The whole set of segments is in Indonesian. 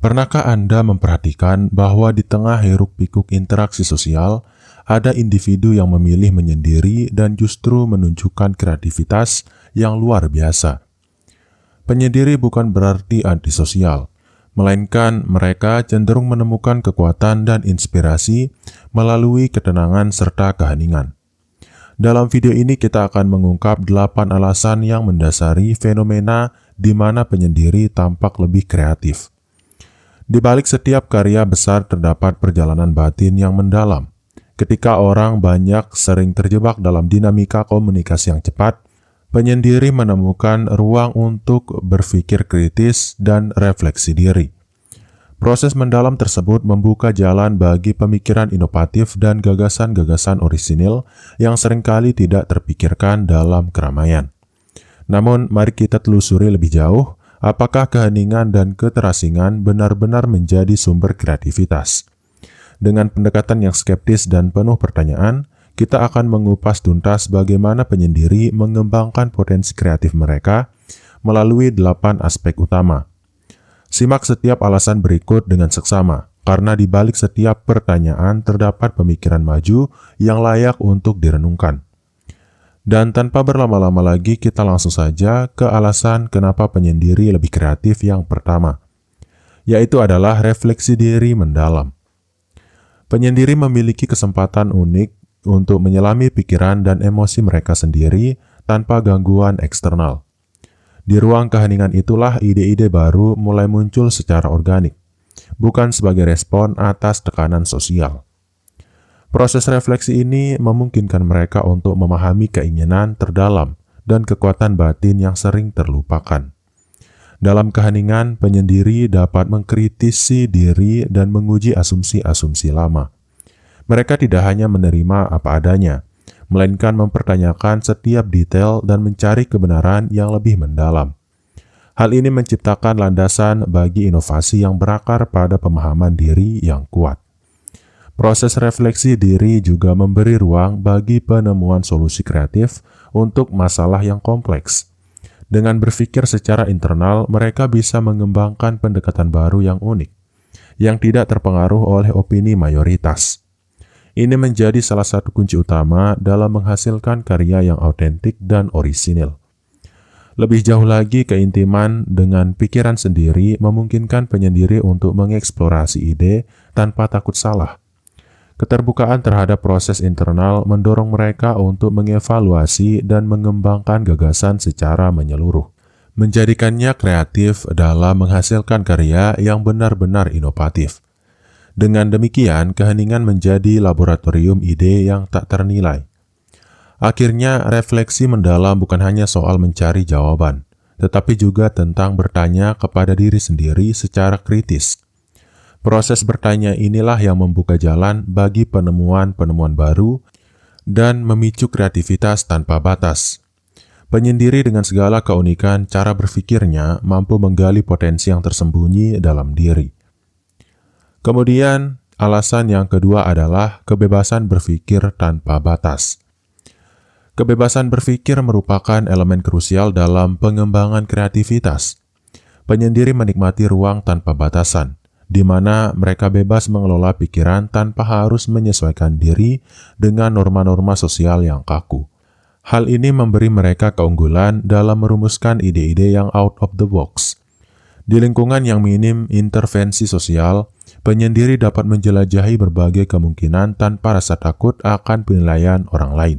Pernahkah Anda memperhatikan bahwa di tengah hiruk-pikuk interaksi sosial, ada individu yang memilih menyendiri dan justru menunjukkan kreativitas yang luar biasa? Penyendiri bukan berarti antisosial, melainkan mereka cenderung menemukan kekuatan dan inspirasi melalui ketenangan serta keheningan. Dalam video ini kita akan mengungkap 8 alasan yang mendasari fenomena di mana penyendiri tampak lebih kreatif. Di balik setiap karya besar terdapat perjalanan batin yang mendalam. Ketika orang banyak sering terjebak dalam dinamika komunikasi yang cepat, penyendiri menemukan ruang untuk berpikir kritis dan refleksi diri. Proses mendalam tersebut membuka jalan bagi pemikiran inovatif dan gagasan-gagasan orisinil yang seringkali tidak terpikirkan dalam keramaian. Namun, mari kita telusuri lebih jauh, apakah keheningan dan keterasingan benar-benar menjadi sumber kreativitas? Dengan pendekatan yang skeptis dan penuh pertanyaan, kita akan mengupas tuntas bagaimana penyendiri mengembangkan potensi kreatif mereka melalui 8 aspek utama. Simak setiap alasan berikut dengan seksama, karena di balik setiap pertanyaan terdapat pemikiran maju yang layak untuk direnungkan. Dan tanpa berlama-lama lagi, kita langsung saja ke alasan kenapa penyendiri lebih kreatif yang pertama, yaitu adalah refleksi diri mendalam. Penyendiri memiliki kesempatan unik untuk menyelami pikiran dan emosi mereka sendiri tanpa gangguan eksternal. Di ruang keheningan itulah ide-ide baru mulai muncul secara organik, bukan sebagai respon atas tekanan sosial. Proses refleksi ini memungkinkan mereka untuk memahami keinginan terdalam dan kekuatan batin yang sering terlupakan. Dalam keheningan, penyendiri dapat mengkritisi diri dan menguji asumsi-asumsi lama. Mereka tidak hanya menerima apa adanya, melainkan mempertanyakan setiap detail dan mencari kebenaran yang lebih mendalam. Hal ini menciptakan landasan bagi inovasi yang berakar pada pemahaman diri yang kuat. Proses refleksi diri juga memberi ruang bagi penemuan solusi kreatif untuk masalah yang kompleks. Dengan berpikir secara internal, mereka bisa mengembangkan pendekatan baru yang unik, yang tidak terpengaruh oleh opini mayoritas. Ini menjadi salah satu kunci utama dalam menghasilkan karya yang autentik dan orisinil. Lebih jauh lagi, keintiman dengan pikiran sendiri memungkinkan penyendiri untuk mengeksplorasi ide tanpa takut salah. Keterbukaan terhadap proses internal mendorong mereka untuk mengevaluasi dan mengembangkan gagasan secara menyeluruh, menjadikannya kreatif dalam menghasilkan karya yang benar-benar inovatif. Dengan demikian, keheningan menjadi laboratorium ide yang tak ternilai. Akhirnya, refleksi mendalam bukan hanya soal mencari jawaban, tetapi juga tentang bertanya kepada diri sendiri secara kritis. Proses bertanya inilah yang membuka jalan bagi penemuan-penemuan baru dan memicu kreativitas tanpa batas. Penyendiri dengan segala keunikan cara berpikirnya mampu menggali potensi yang tersembunyi dalam diri. Kemudian, alasan yang kedua adalah kebebasan berpikir tanpa batas. Kebebasan berpikir merupakan elemen krusial dalam pengembangan kreativitas. Penyendiri menikmati ruang tanpa batasan, di mana mereka bebas mengelola pikiran tanpa harus menyesuaikan diri dengan norma-norma sosial yang kaku. Hal ini memberi mereka keunggulan dalam merumuskan ide-ide yang out of the box. Di lingkungan yang minim intervensi sosial, penyendiri dapat menjelajahi berbagai kemungkinan tanpa rasa takut akan penilaian orang lain.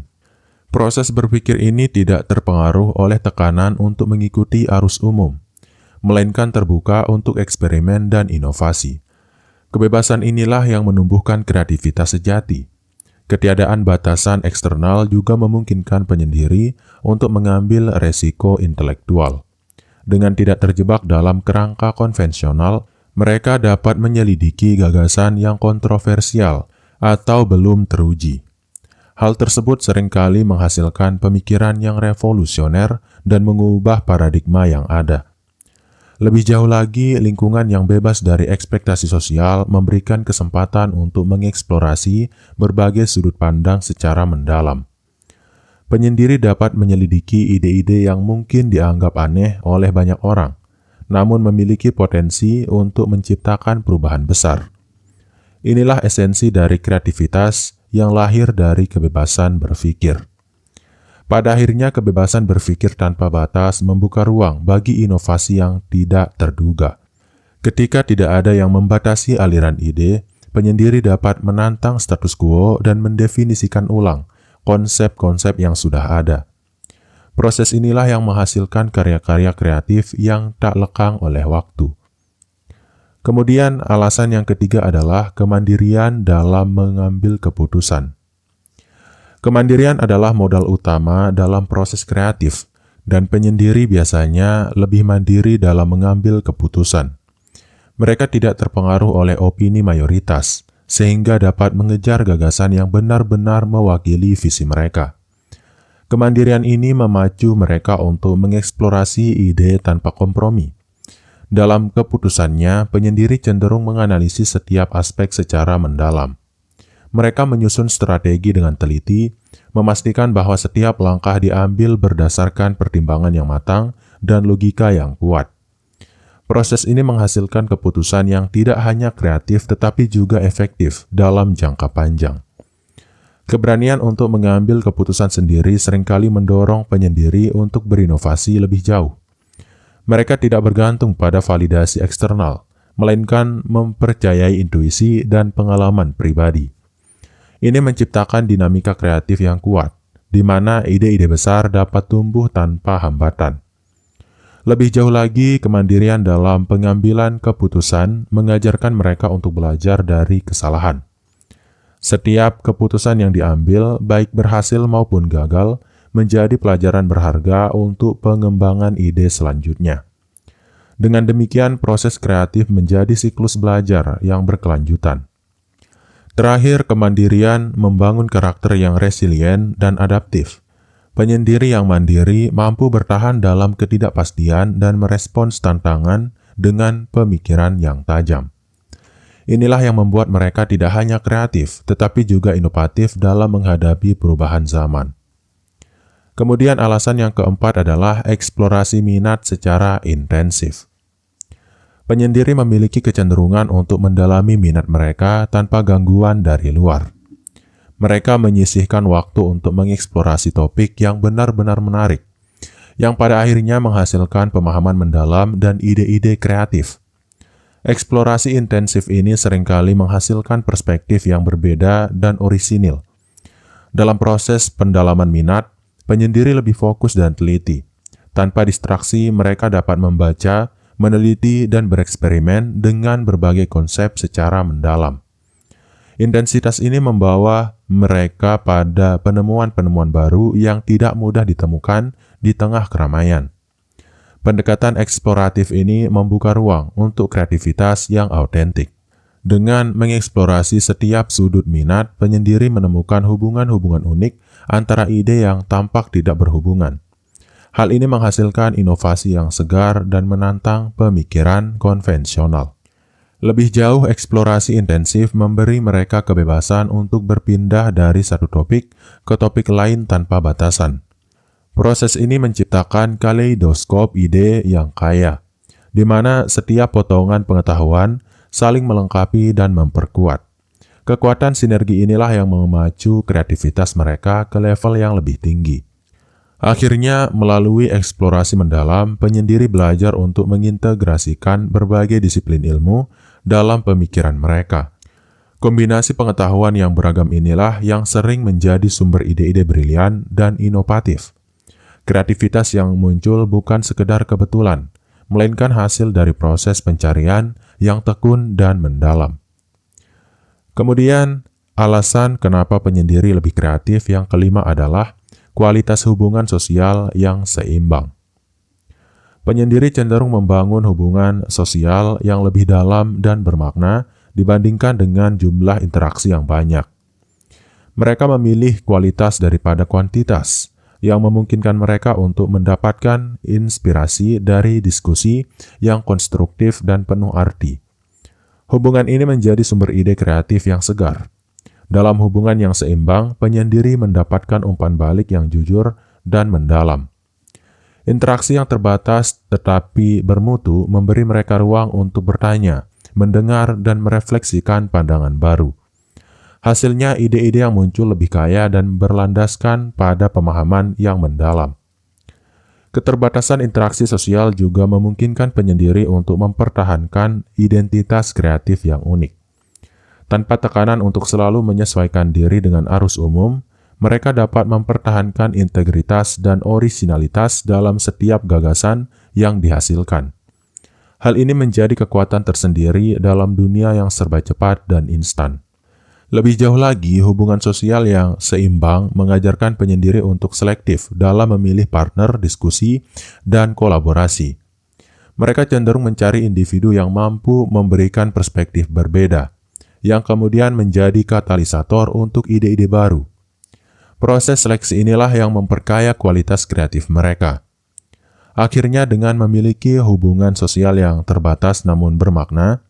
Proses berpikir ini tidak terpengaruh oleh tekanan untuk mengikuti arus umum, melainkan terbuka untuk eksperimen dan inovasi. Kebebasan inilah yang menumbuhkan kreativitas sejati. Ketiadaan batasan eksternal juga memungkinkan penyendiri untuk mengambil resiko intelektual. Dengan tidak terjebak dalam kerangka konvensional, mereka dapat menyelidiki gagasan yang kontroversial atau belum teruji. Hal tersebut seringkali menghasilkan pemikiran yang revolusioner dan mengubah paradigma yang ada. Lebih jauh lagi, lingkungan yang bebas dari ekspektasi sosial memberikan kesempatan untuk mengeksplorasi berbagai sudut pandang secara mendalam. Penyendiri dapat menyelidiki ide-ide yang mungkin dianggap aneh oleh banyak orang, namun memiliki potensi untuk menciptakan perubahan besar. Inilah esensi dari kreativitas yang lahir dari kebebasan berpikir. Pada akhirnya, kebebasan berpikir tanpa batas membuka ruang bagi inovasi yang tidak terduga. Ketika tidak ada yang membatasi aliran ide, penyendiri dapat menantang status quo dan mendefinisikan ulang konsep-konsep yang sudah ada. Proses inilah yang menghasilkan karya-karya kreatif yang tak lekang oleh waktu. Kemudian, alasan yang ketiga adalah kemandirian dalam mengambil keputusan. Kemandirian adalah modal utama dalam proses kreatif, dan penyendiri biasanya lebih mandiri dalam mengambil keputusan. Mereka tidak terpengaruh oleh opini mayoritas, sehingga dapat mengejar gagasan yang benar-benar mewakili visi mereka. Kemandirian ini memacu mereka untuk mengeksplorasi ide tanpa kompromi. Dalam keputusannya, penyendiri cenderung menganalisis setiap aspek secara mendalam. Mereka menyusun strategi dengan teliti, memastikan bahwa setiap langkah diambil berdasarkan pertimbangan yang matang dan logika yang kuat. Proses ini menghasilkan keputusan yang tidak hanya kreatif tetapi juga efektif dalam jangka panjang. Keberanian untuk mengambil keputusan sendiri seringkali mendorong penyendiri untuk berinovasi lebih jauh. Mereka tidak bergantung pada validasi eksternal, melainkan mempercayai intuisi dan pengalaman pribadi. Ini menciptakan dinamika kreatif yang kuat, di mana ide-ide besar dapat tumbuh tanpa hambatan. Lebih jauh lagi, kemandirian dalam pengambilan keputusan mengajarkan mereka untuk belajar dari kesalahan. Setiap keputusan yang diambil, baik berhasil maupun gagal, menjadi pelajaran berharga untuk pengembangan ide selanjutnya. Dengan demikian, proses kreatif menjadi siklus belajar yang berkelanjutan. Terakhir, kemandirian membangun karakter yang resilient dan adaptif. Penyendiri yang mandiri mampu bertahan dalam ketidakpastian dan merespons tantangan dengan pemikiran yang tajam. Inilah yang membuat mereka tidak hanya kreatif, tetapi juga inovatif dalam menghadapi perubahan zaman. Kemudian alasan yang keempat adalah eksplorasi minat secara intensif. Penyendiri memiliki kecenderungan untuk mendalami minat mereka tanpa gangguan dari luar. Mereka menyisihkan waktu untuk mengeksplorasi topik yang benar-benar menarik, yang pada akhirnya menghasilkan pemahaman mendalam dan ide-ide kreatif. Eksplorasi intensif ini seringkali menghasilkan perspektif yang berbeda dan orisinil. Dalam proses pendalaman minat, penyendiri lebih fokus dan teliti. Tanpa distraksi, mereka dapat membaca, meneliti, dan bereksperimen dengan berbagai konsep secara mendalam. Intensitas ini membawa mereka pada penemuan-penemuan baru yang tidak mudah ditemukan di tengah keramaian. Pendekatan eksploratif ini membuka ruang untuk kreativitas yang autentik. Dengan mengeksplorasi setiap sudut minat, penyendiri menemukan hubungan-hubungan unik antara ide yang tampak tidak berhubungan. Hal ini menghasilkan inovasi yang segar dan menantang pemikiran konvensional. Lebih jauh, eksplorasi intensif memberi mereka kebebasan untuk berpindah dari satu topik ke topik lain tanpa batasan. Proses ini menciptakan kaleidoskop ide yang kaya, di mana setiap potongan pengetahuan saling melengkapi dan memperkuat. Kekuatan sinergi inilah yang memacu kreativitas mereka ke level yang lebih tinggi. Akhirnya, melalui eksplorasi mendalam, penyendiri belajar untuk mengintegrasikan berbagai disiplin ilmu dalam pemikiran mereka. Kombinasi pengetahuan yang beragam inilah yang sering menjadi sumber ide-ide brilian dan inovatif. Kreativitas yang muncul bukan sekedar kebetulan, melainkan hasil dari proses pencarian yang tekun dan mendalam. Kemudian, alasan kenapa penyendiri lebih kreatif yang kelima adalah kualitas hubungan sosial yang seimbang. Penyendiri cenderung membangun hubungan sosial yang lebih dalam dan bermakna dibandingkan dengan jumlah interaksi yang banyak. Mereka memilih kualitas daripada kuantitas, yang memungkinkan mereka untuk mendapatkan inspirasi dari diskusi yang konstruktif dan penuh arti. Hubungan ini menjadi sumber ide kreatif yang segar. Dalam hubungan yang seimbang, penyendiri mendapatkan umpan balik yang jujur dan mendalam. Interaksi yang terbatas tetapi bermutu memberi mereka ruang untuk bertanya, mendengar, dan merefleksikan pandangan baru. Hasilnya, ide-ide yang muncul lebih kaya dan berlandaskan pada pemahaman yang mendalam. Keterbatasan interaksi sosial juga memungkinkan penyendiri untuk mempertahankan identitas kreatif yang unik. Tanpa tekanan untuk selalu menyesuaikan diri dengan arus umum, mereka dapat mempertahankan integritas dan orisinalitas dalam setiap gagasan yang dihasilkan. Hal ini menjadi kekuatan tersendiri dalam dunia yang serba cepat dan instan. Lebih jauh lagi, hubungan sosial yang seimbang mengajarkan penyendiri untuk selektif dalam memilih partner, diskusi, dan kolaborasi. Mereka cenderung mencari individu yang mampu memberikan perspektif berbeda, yang kemudian menjadi katalisator untuk ide-ide baru. Proses seleksi inilah yang memperkaya kualitas kreatif mereka. Akhirnya, dengan memiliki hubungan sosial yang terbatas namun bermakna,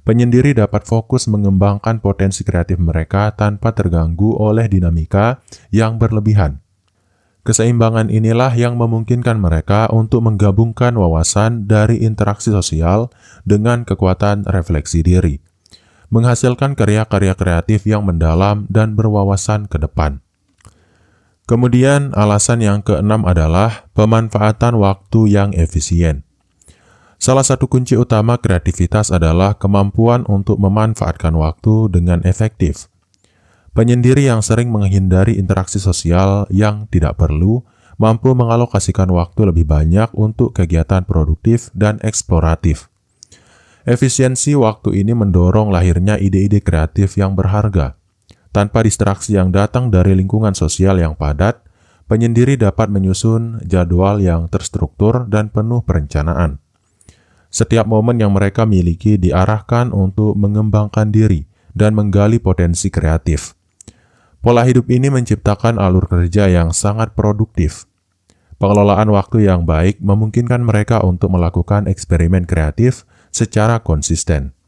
penyendiri dapat fokus mengembangkan potensi kreatif mereka tanpa terganggu oleh dinamika yang berlebihan. Keseimbangan inilah yang memungkinkan mereka untuk menggabungkan wawasan dari interaksi sosial dengan kekuatan refleksi diri, menghasilkan karya-karya kreatif yang mendalam dan berwawasan ke depan. Kemudian, alasan yang keenam adalah pemanfaatan waktu yang efisien. Salah satu kunci utama kreativitas adalah kemampuan untuk memanfaatkan waktu dengan efektif. Penyendiri yang sering menghindari interaksi sosial yang tidak perlu mampu mengalokasikan waktu lebih banyak untuk kegiatan produktif dan eksploratif. Efisiensi waktu ini mendorong lahirnya ide-ide kreatif yang berharga. Tanpa distraksi yang datang dari lingkungan sosial yang padat, penyendiri dapat menyusun jadwal yang terstruktur dan penuh perencanaan. Setiap momen yang mereka miliki diarahkan untuk mengembangkan diri dan menggali potensi kreatif. Pola hidup ini menciptakan alur kerja yang sangat produktif. Pengelolaan waktu yang baik memungkinkan mereka untuk melakukan eksperimen kreatif secara konsisten.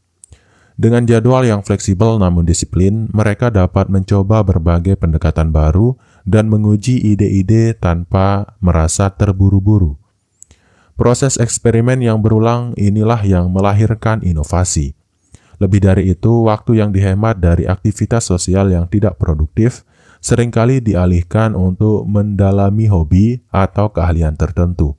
Dengan jadwal yang fleksibel namun disiplin, mereka dapat mencoba berbagai pendekatan baru dan menguji ide-ide tanpa merasa terburu-buru. Proses eksperimen yang berulang inilah yang melahirkan inovasi. Lebih dari itu, waktu yang dihemat dari aktivitas sosial yang tidak produktif seringkali dialihkan untuk mendalami hobi atau keahlian tertentu.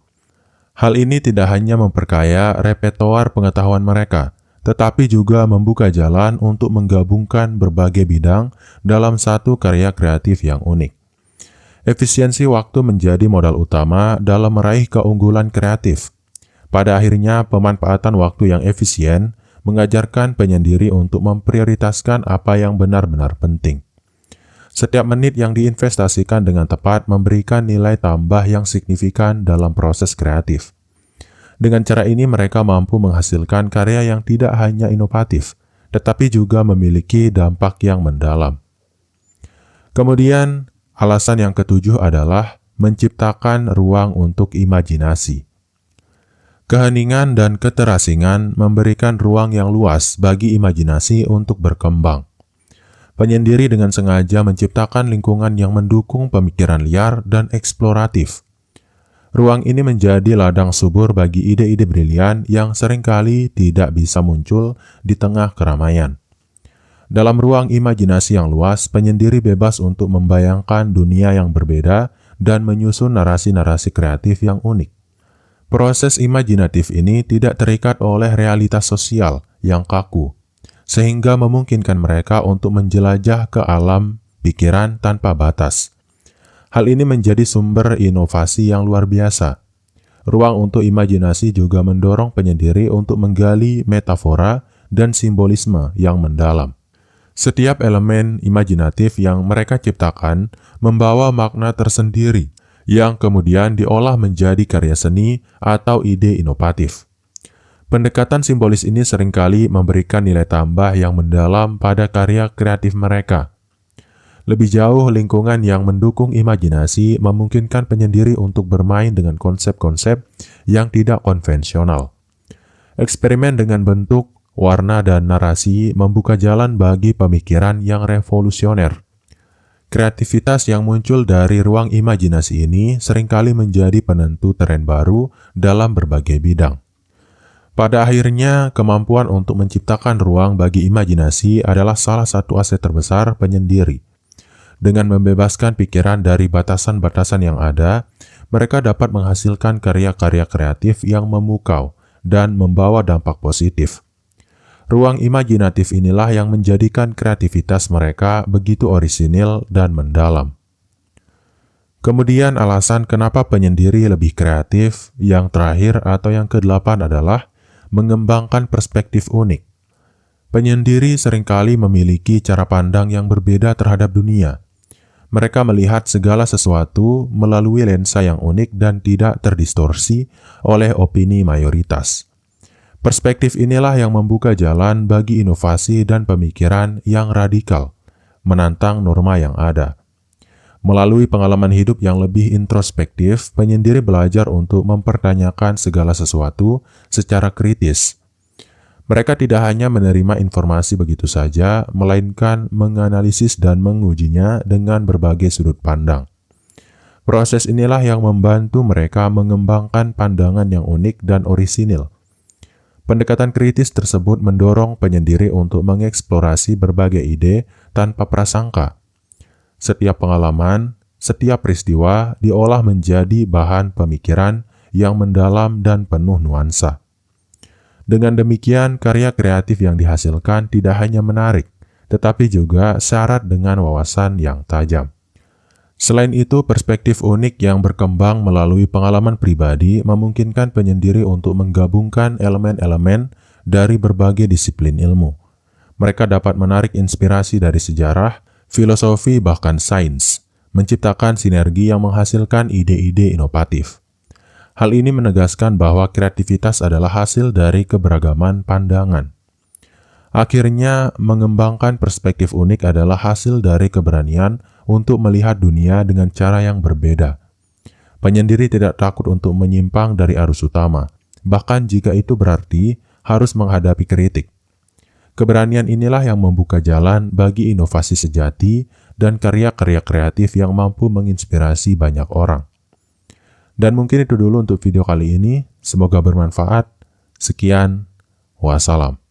Hal ini tidak hanya memperkaya repertoar pengetahuan mereka, tetapi juga membuka jalan untuk menggabungkan berbagai bidang dalam satu karya kreatif yang unik. Efisiensi waktu menjadi modal utama dalam meraih keunggulan kreatif. Pada akhirnya, pemanfaatan waktu yang efisien mengajarkan penyendiri untuk memprioritaskan apa yang benar-benar penting. Setiap menit yang diinvestasikan dengan tepat memberikan nilai tambah yang signifikan dalam proses kreatif. Dengan cara ini mereka mampu menghasilkan karya yang tidak hanya inovatif, tetapi juga memiliki dampak yang mendalam. Kemudian, alasan yang ketujuh adalah menciptakan ruang untuk imajinasi. Keheningan dan keterasingan memberikan ruang yang luas bagi imajinasi untuk berkembang. Penyendiri dengan sengaja menciptakan lingkungan yang mendukung pemikiran liar dan eksploratif. Ruang ini menjadi ladang subur bagi ide-ide brilian yang seringkali tidak bisa muncul di tengah keramaian. Dalam ruang imajinasi yang luas, penyendiri bebas untuk membayangkan dunia yang berbeda dan menyusun narasi-narasi kreatif yang unik. Proses imajinatif ini tidak terikat oleh realitas sosial yang kaku, sehingga memungkinkan mereka untuk menjelajah ke alam pikiran tanpa batas. Hal ini menjadi sumber inovasi yang luar biasa. Ruang untuk imajinasi juga mendorong penyendiri untuk menggali metafora dan simbolisme yang mendalam. Setiap elemen imajinatif yang mereka ciptakan membawa makna tersendiri yang kemudian diolah menjadi karya seni atau ide inovatif. Pendekatan simbolis ini seringkali memberikan nilai tambah yang mendalam pada karya kreatif mereka. Lebih jauh, lingkungan yang mendukung imajinasi memungkinkan penyendiri untuk bermain dengan konsep-konsep yang tidak konvensional. Eksperimen dengan bentuk, warna, dan narasi membuka jalan bagi pemikiran yang revolusioner. Kreativitas yang muncul dari ruang imajinasi ini seringkali menjadi penentu tren baru dalam berbagai bidang. Pada akhirnya, kemampuan untuk menciptakan ruang bagi imajinasi adalah salah satu aset terbesar penyendiri. Dengan membebaskan pikiran dari batasan-batasan yang ada, mereka dapat menghasilkan karya-karya kreatif yang memukau dan membawa dampak positif. Ruang imajinatif inilah yang menjadikan kreativitas mereka begitu orisinil dan mendalam. Kemudian alasan kenapa penyendiri lebih kreatif, yang terakhir atau yang ke-8 adalah mengembangkan perspektif unik. Penyendiri seringkali memiliki cara pandang yang berbeda terhadap dunia. Mereka melihat segala sesuatu melalui lensa yang unik dan tidak terdistorsi oleh opini mayoritas. Perspektif inilah yang membuka jalan bagi inovasi dan pemikiran yang radikal, menantang norma yang ada. Melalui pengalaman hidup yang lebih introspektif, penyendiri belajar untuk mempertanyakan segala sesuatu secara kritis. Mereka tidak hanya menerima informasi begitu saja, melainkan menganalisis dan mengujinya dengan berbagai sudut pandang. Proses inilah yang membantu mereka mengembangkan pandangan yang unik dan orisinil. Pendekatan kritis tersebut mendorong penyendiri untuk mengeksplorasi berbagai ide tanpa prasangka. Setiap pengalaman, setiap peristiwa diolah menjadi bahan pemikiran yang mendalam dan penuh nuansa. Dengan demikian, karya kreatif yang dihasilkan tidak hanya menarik, tetapi juga syarat dengan wawasan yang tajam. Selain itu, perspektif unik yang berkembang melalui pengalaman pribadi memungkinkan penyendiri untuk menggabungkan elemen-elemen dari berbagai disiplin ilmu. Mereka dapat menarik inspirasi dari sejarah, filosofi, bahkan sains, menciptakan sinergi yang menghasilkan ide-ide inovatif. Hal ini menegaskan bahwa kreativitas adalah hasil dari keberagaman pandangan. Akhirnya, mengembangkan perspektif unik adalah hasil dari keberanian untuk melihat dunia dengan cara yang berbeda. Penyendiri tidak takut untuk menyimpang dari arus utama, bahkan jika itu berarti harus menghadapi kritik. Keberanian inilah yang membuka jalan bagi inovasi sejati dan karya-karya kreatif yang mampu menginspirasi banyak orang. Dan mungkin itu dulu untuk video kali ini. Semoga bermanfaat. Sekian, wassalam.